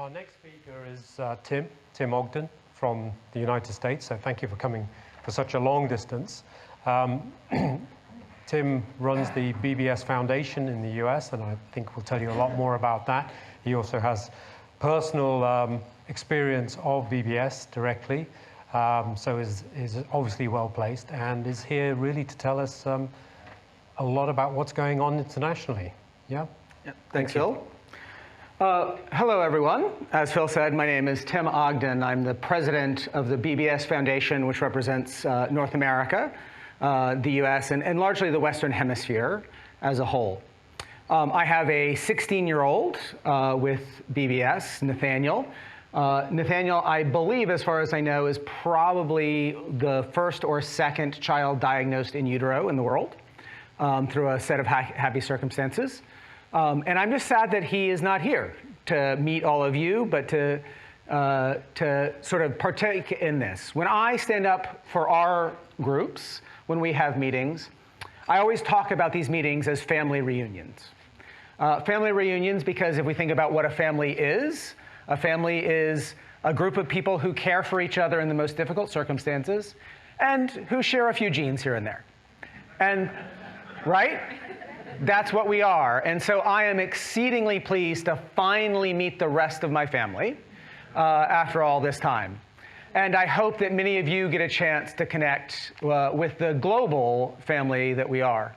Our next speaker is Tim Ogden from the United States. So thank you for coming for such a long distance. Tim runs the BBS Foundation in the US, and I think we'll tell you a lot more about that. He also has personal experience of BBS directly, so is obviously well placed and is here really to tell us a lot about what's going on internationally. Yeah? Thanks, Phil. Hello, everyone. As Phil said, my name is Tim Ogden. I'm the president of the BBS Foundation, which represents North America, the US, and largely the Western Hemisphere as a whole. I have a 16-year-old with BBS, Nathaniel. Nathaniel, I believe, as far as I know, is probably the first or second child diagnosed in utero in the world through a set of happy circumstances. And I'm just sad that he is not here to meet all of you, but to sort of partake in this. When I stand up for our groups, when we have meetings, I always talk about these meetings as family reunions. Family reunions because if we think about what a family is a group of people who care for each other in the most difficult circumstances and who share a few genes here and there. And, right? That's what we are. And so I am exceedingly pleased to finally meet the rest of my family after all this time. And I hope that many of you get a chance to connect with the global family that we are.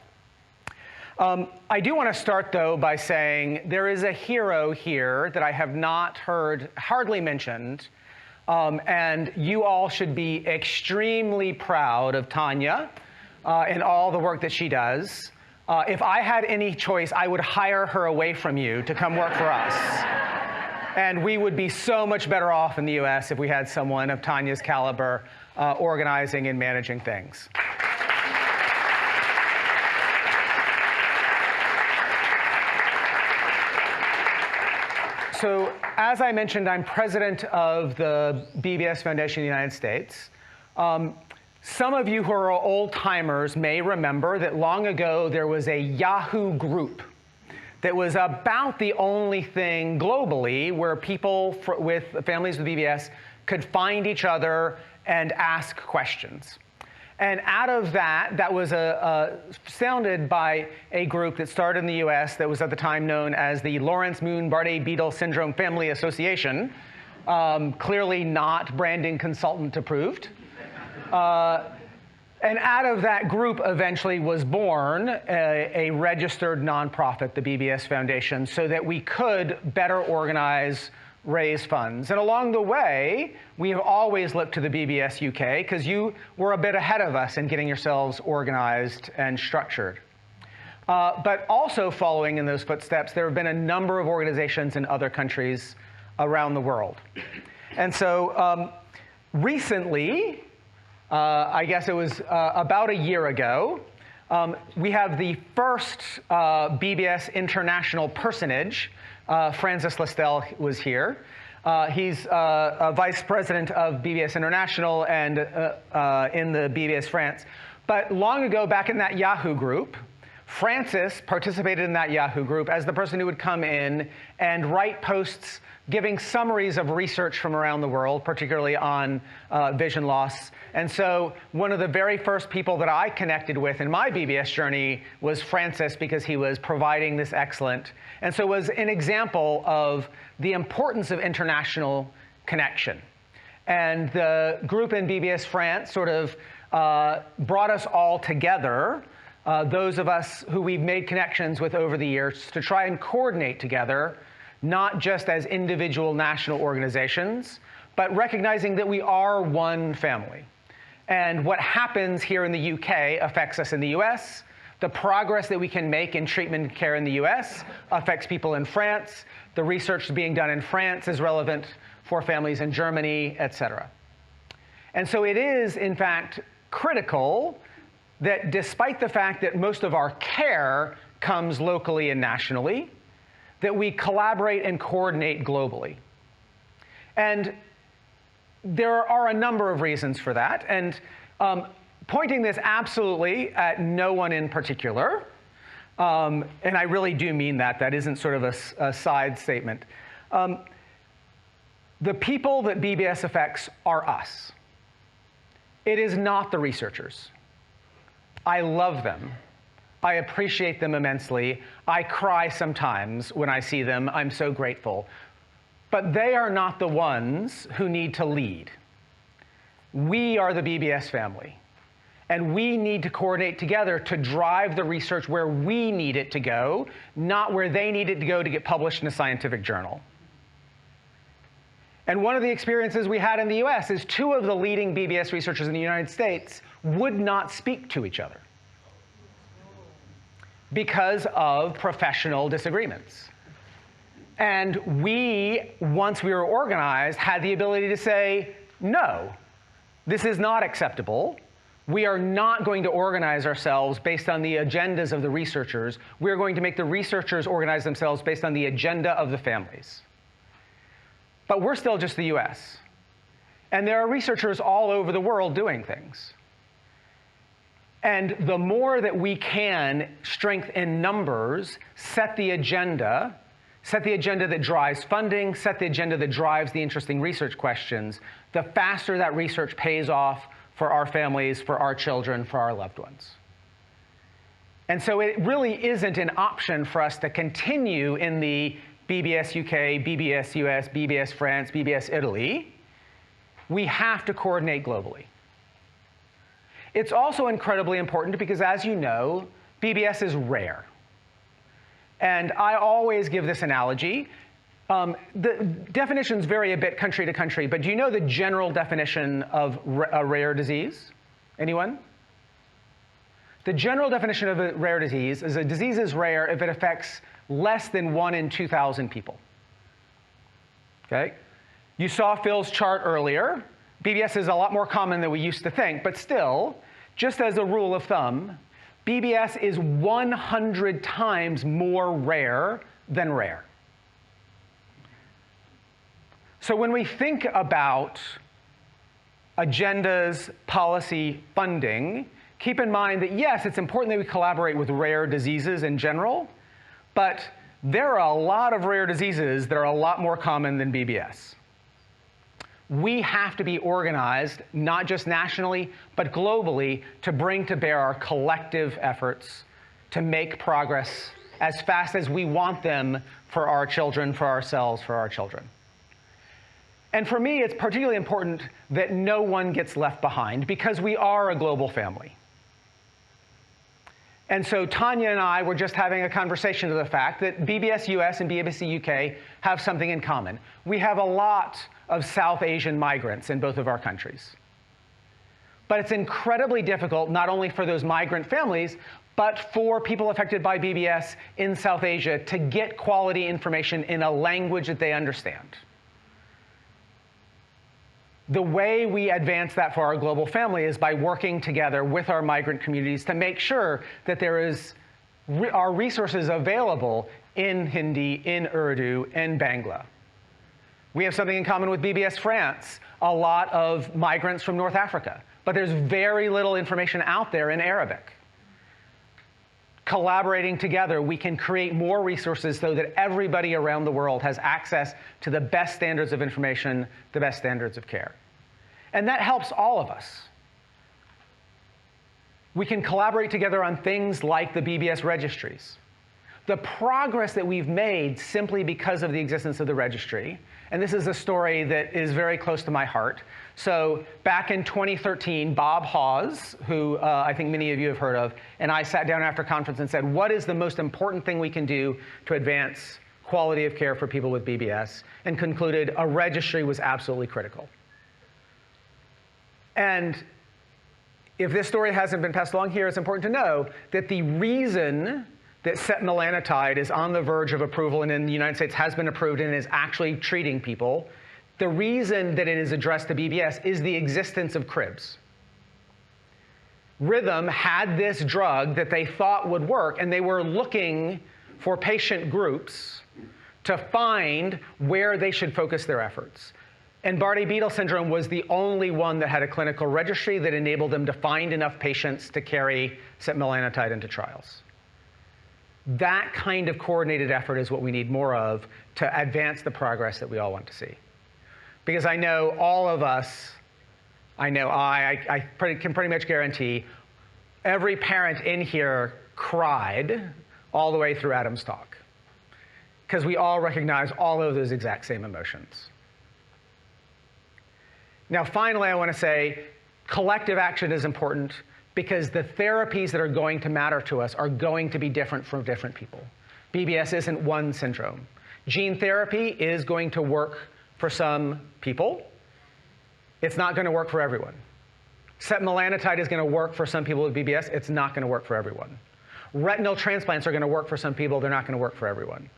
I do want to start, though, by saying there is a hero here that I have not heard hardly mentioned. And you all should be extremely proud of Tanya and all the work that she does. If I had any choice, I would hire her away from you to come work for us. And we would be so much better off in the US if we had someone of Tanya's caliber organizing and managing things. So, as I mentioned, I'm president of the BBS Foundation in the United States. Some of you who are old-timers may remember that long ago there was a Yahoo group that was about the only thing globally where people with families with BBS could find each other and ask questions. And out of that was founded by a group that started in the US that was at the time known as the Lawrence Moon Bardet-Biedl Syndrome Family Association, clearly not branding consultant approved. And out of that group eventually was born a registered nonprofit, the BBS Foundation, so that we could better organize, raise funds. And along the way, we have always looked to the BBS UK because you were a bit ahead of us in getting yourselves organized and structured. But also following in those footsteps, there have been a number of organizations in other countries around the world. And so recently, I guess it was about a year ago, we have the first BBS international personage. Francis Lestel was here. He's a vice president of BBS International and in the BBS France. But long ago, back in that Yahoo group, Francis participated in that Yahoo group as the person who would come in and write posts giving summaries of research from around the world, particularly on vision loss. And so one of the very first people that I connected with in my BBS journey was Francis because he was providing this excellent, and so was an example of the importance of international connection. And the group in BBS France sort of brought us all together, those of us who we've made connections with over the years, to try and coordinate together, not just as individual national organizations, but recognizing that we are one family. And what happens here in the UK affects us in the US. The progress that we can make in treatment and care in the US affects people in France. The research being done in France is relevant for families in Germany, et cetera. And so it is, in fact, critical that despite the fact that most of our care comes locally and nationally, that we collaborate and coordinate globally. And there are a number of reasons for that. And pointing this absolutely at no one in particular, and I really do mean that. That isn't sort of a side statement. The people that BBS affects are us. It is not the researchers. I love them. I appreciate them immensely. I cry sometimes when I see them. I'm so grateful. But they are not the ones who need to lead. We are the BBS family. And we need to coordinate together to drive the research where we need it to go, not where they need it to go to get published in a scientific journal. And one of the experiences we had in the US is 2 of the leading BBS researchers in the United States would not speak to each other because of professional disagreements. And we, once we were organized, had the ability to say, no, this is not acceptable. We are not going to organize ourselves based on the agendas of the researchers. We're going to make the researchers organize themselves based on the agenda of the families. But we're still just the US. And there are researchers all over the world doing things. And the more that we can, strength in numbers, set the agenda that drives funding, set the agenda that drives the interesting research questions, the faster that research pays off for our families, for our children, for our loved ones. And so it really isn't an option for us to continue in the BBS UK, BBS US, BBS France, BBS Italy. We have to coordinate globally. It's also incredibly important because, as you know, BBS is rare. And I always give this analogy. The definitions vary a bit country to country, but do you know the general definition of a rare disease? Anyone? The general definition of a rare disease is a disease is rare if it affects less than 1 in 2,000 people. Okay? You saw Phil's chart earlier. BBS is a lot more common than we used to think, but still, just as a rule of thumb, BBS is 100 times more rare than rare. So when we think about agendas, policy, funding, keep in mind that, yes, it's important that we collaborate with rare diseases in general, but there are a lot of rare diseases that are a lot more common than BBS. We have to be organized, not just nationally, but globally, to bring to bear our collective efforts to make progress as fast as we want them for our children, for ourselves, for our children. And for me, it's particularly important that no one gets left behind because we are a global family. And so Tanya and I were just having a conversation to the fact that BBS US and BBS UK have something in common. We have a lot of South Asian migrants in both of our countries. But it's incredibly difficult, not only for those migrant families, but for people affected by BBS in South Asia to get quality information in a language that they understand. The way we advance that for our global family is by working together with our migrant communities to make sure that there are resources available in Hindi, in Urdu, in Bangla. We have something in common with BBS France, a lot of migrants from North Africa, but there's very little information out there in Arabic. Collaborating together, we can create more resources so that everybody around the world has access to the best standards of information, the best standards of care. And that helps all of us. We can collaborate together on things like the BBS registries. The progress that we've made simply because of the existence of the registry, and this is a story that is very close to my heart. So back in 2013, Bob Hawes, who I think many of you have heard of, and I sat down after conference and said, what is the most important thing we can do to advance quality of care for people with BBS? And concluded a registry was absolutely critical. And if this story hasn't been passed along here, it's important to know that the reason that setmelanotide is on the verge of approval and in the United States has been approved and is actually treating people, the reason that it is addressed to BBS is the existence of cribs. Rhythm had this drug that they thought would work, and they were looking for patient groups to find where they should focus their efforts. And Bardet-Biedl syndrome was the only one that had a clinical registry that enabled them to find enough patients to carry setmelanotide into trials. That kind of coordinated effort is what we need more of to advance the progress that we all want to see. because I know all of us, I can pretty much guarantee every parent in here cried all the way through Adam's talk, because we all recognize all of those exact same emotions. Now, finally, I want to say collective action is important because the therapies that are going to matter to us are going to be different for different people. BBS isn't one syndrome. Gene therapy is going to work for some people. It's not going to work for everyone. Setmelanotide is going to work for some people with BBS. It's not going to work for everyone. Retinal transplants are going to work for some people. They're not going to work for everyone.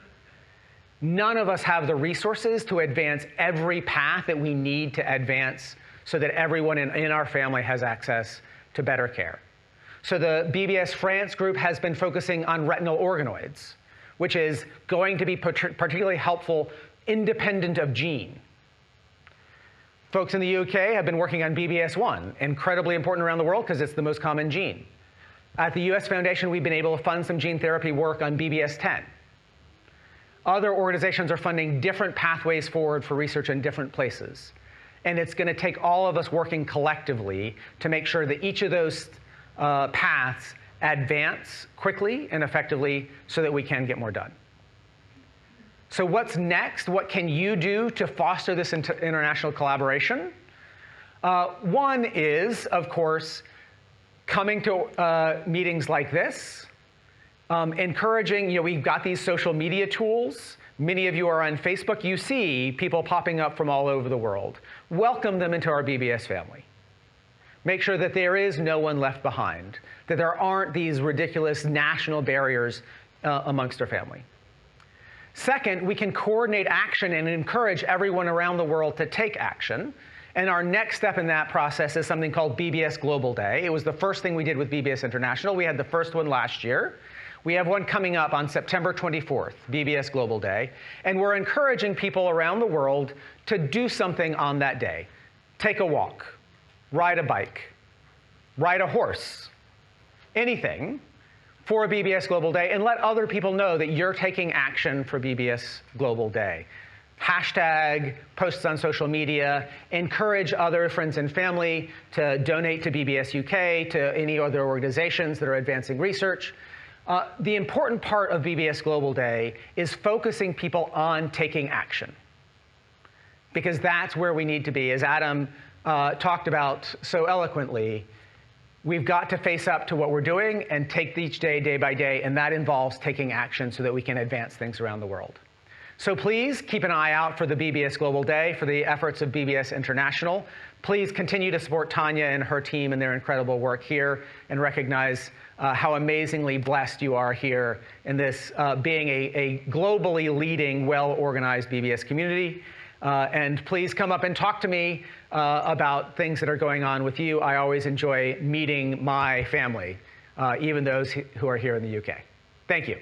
None of us have the resources to advance every path that we need to advance so that everyone in our family has access to better care. So the BBS France group has been focusing on retinal organoids, which is going to be particularly helpful independent of gene. Folks in the UK have been working on BBS1, incredibly important around the world because it's the most common gene. At the US Foundation, we've been able to fund some gene therapy work on BBS10. Other organizations are funding different pathways forward for research in different places. And it's going to take all of us working collectively to make sure that each of those paths advance quickly and effectively so that we can get more done. So what's next? What can you do to foster this international collaboration? One is, of course, coming to meetings like this, encouraging, we've got these social media tools. Many of you are on Facebook. You see people popping up from all over the world. Welcome them into our BBS family. Make sure that there is no one left behind, that there aren't these ridiculous national barriers amongst our family. Second, we can coordinate action and encourage everyone around the world to take action. And our next step in that process is something called BBS Global Day. It was the first thing we did with BBS International. We had the first one last year. We have one coming up on September 24th, BBS Global Day. And we're encouraging people around the world to do something on that day. Take a walk, ride a bike, ride a horse, anything for a BBS Global Day, and let other people know that you're taking action for BBS Global Day. Hashtag, posts on social media, encourage other friends and family to donate to BBS UK, to any other organizations that are advancing research. The important part of BBS Global Day is focusing people on taking action, because that's where we need to be. As Adam talked about so eloquently, we've got to face up to what we're doing and take each day, day by day, and that involves taking action so that we can advance things around the world. So please keep an eye out for the BBS Global Day, for the efforts of BBS International. Please continue to support Tanya and her team and their incredible work here, and recognize how amazingly blessed you are here in this being a globally leading, well-organized BBS community. And please come up and talk to me about things that are going on with you. I always enjoy meeting my family, even those who are here in the UK. Thank you.